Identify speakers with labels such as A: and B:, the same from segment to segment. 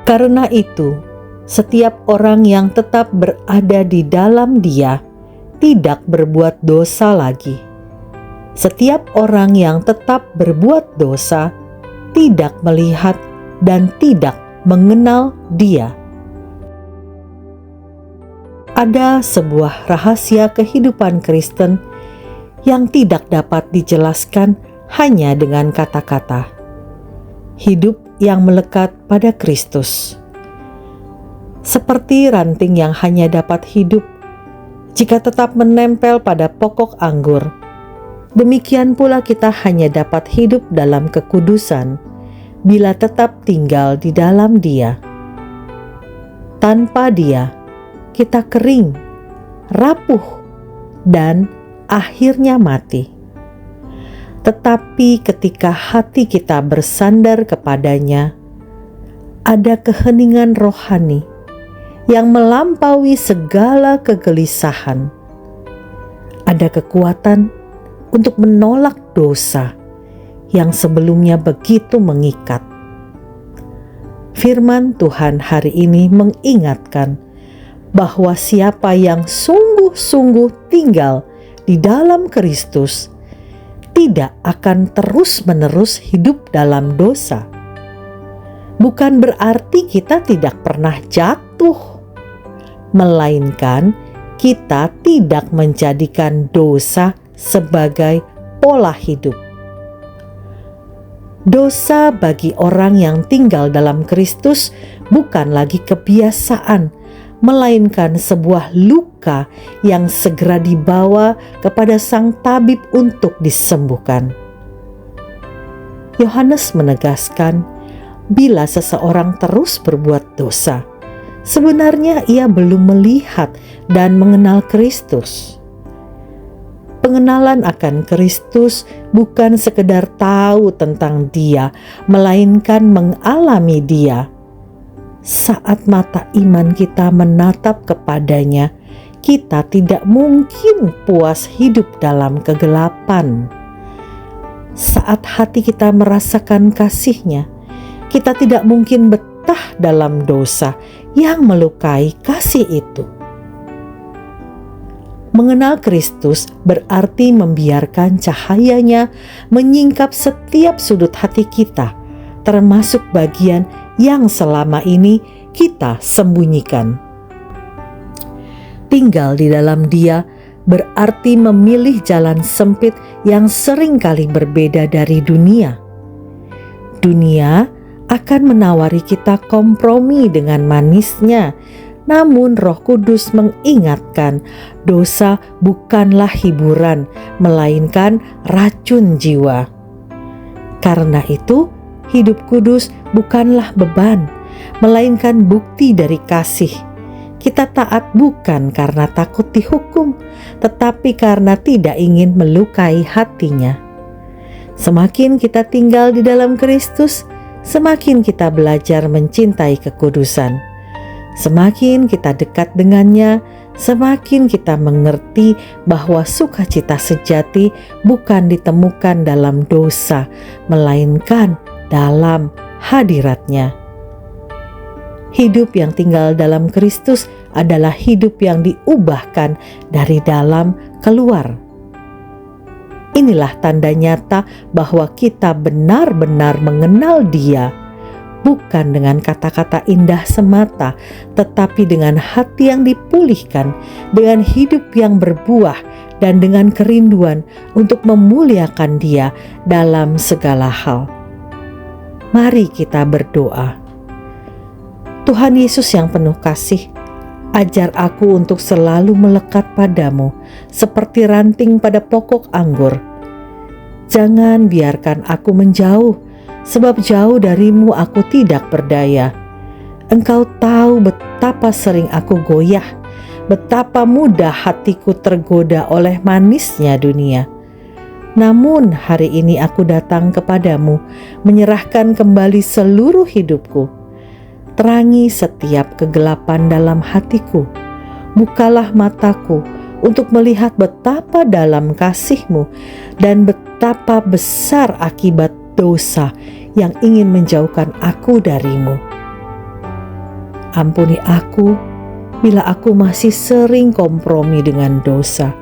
A: Karena itu, setiap orang yang tetap berada di dalam Dia tidak berbuat dosa lagi. Setiap orang yang tetap berbuat dosa tidak melihat dan tidak mengenal Dia. Ada sebuah rahasia kehidupan Kristen yang tidak dapat dijelaskan hanya dengan kata-kata. Hidup yang melekat pada Kristus. Seperti ranting yang hanya dapat hidup jika tetap menempel pada pokok anggur, demikian pula kita hanya dapat hidup dalam kekudusan bila tetap tinggal di dalam Dia. Tanpa Dia, kita kering, rapuh, dan akhirnya mati. Tetapi ketika hati kita bersandar kepadanya, ada keheningan rohani yang melampaui segala kegelisahan. Ada kekuatan untuk menolak dosa yang sebelumnya begitu mengikat. Firman Tuhan hari ini mengingatkan bahwa siapa yang sungguh-sungguh tinggal di dalam Kristus tidak akan terus-menerus hidup dalam dosa. Bukan berarti kita tidak pernah jatuh, melainkan kita tidak menjadikan dosa sebagai pola hidup. Dosa bagi orang yang tinggal dalam Kristus bukan lagi kebiasaan, melainkan sebuah luka yang segera dibawa kepada sang tabib untuk disembuhkan. Yohanes menegaskan, bila seseorang terus berbuat dosa, sebenarnya ia belum melihat dan mengenal Kristus. Pengenalan akan Kristus bukan sekedar tahu tentang Dia, melainkan mengalami Dia. Saat mata iman kita menatap kepadanya, kita tidak mungkin puas hidup dalam kegelapan. Saat hati kita merasakan kasih-Nya, kita tidak mungkin betah dalam dosa yang melukai kasih itu. Mengenal Kristus berarti membiarkan cahayanya menyingkap setiap sudut hati kita, termasuk bagian yang selama ini kita sembunyikan. Tinggal di dalam Dia berarti memilih jalan sempit yang seringkali berbeda dari dunia. Dunia akan menawari kita kompromi dengan manisnya, namun Roh Kudus mengingatkan dosa bukanlah hiburan, melainkan racun jiwa. Karena itu, hidup kudus bukanlah beban, melainkan bukti dari kasih. Kita taat bukan karena takut dihukum, tetapi karena tidak ingin melukai hatinya. Semakin kita tinggal di dalam Kristus, semakin kita belajar mencintai kekudusan. Semakin kita dekat dengannya, semakin kita mengerti bahwa sukacita sejati bukan ditemukan dalam dosa, melainkan dalam hadirat-Nya. Hidup yang tinggal dalam Kristus adalah hidup yang diubahkan dari dalam keluar. Inilah tanda nyata bahwa kita benar-benar mengenal Dia, bukan dengan kata-kata indah semata, tetapi dengan hati yang dipulihkan, dengan hidup yang berbuah, dan dengan kerinduan untuk memuliakan Dia dalam segala hal. Mari kita berdoa. Tuhan Yesus yang penuh kasih, ajar aku untuk selalu melekat padamu, seperti ranting pada pokok anggur. Jangan biarkan aku menjauh, sebab jauh darimu aku tidak berdaya. Engkau tahu betapa sering aku goyah, betapa mudah hatiku tergoda oleh manisnya dunia. Namun hari ini aku datang kepadamu, menyerahkan kembali seluruh hidupku. Terangi setiap kegelapan dalam hatiku. Bukalah mataku untuk melihat betapa dalam kasih-Mu dan betapa besar akibat dosa yang ingin menjauhkan aku dari-Mu. Ampuni aku bila aku masih sering kompromi dengan dosa.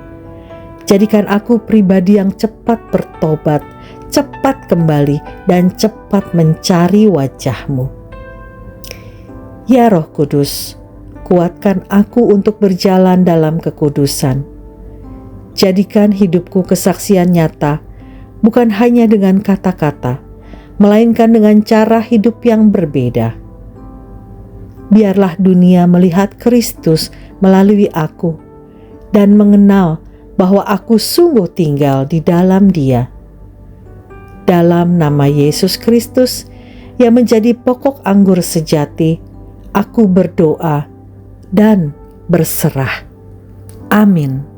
A: Jadikan aku pribadi yang cepat bertobat, cepat kembali, dan cepat mencari wajah-Mu. Ya Roh Kudus, kuatkan aku untuk berjalan dalam kekudusan. Jadikan hidupku kesaksian nyata, bukan hanya dengan kata-kata, melainkan dengan cara hidup yang berbeda. Biarlah dunia melihat Kristus melalui aku dan mengenal bahwa aku sungguh tinggal di dalam Dia. Dalam nama Yesus Kristus yang menjadi pokok anggur sejati, aku berdoa dan berserah. Amin.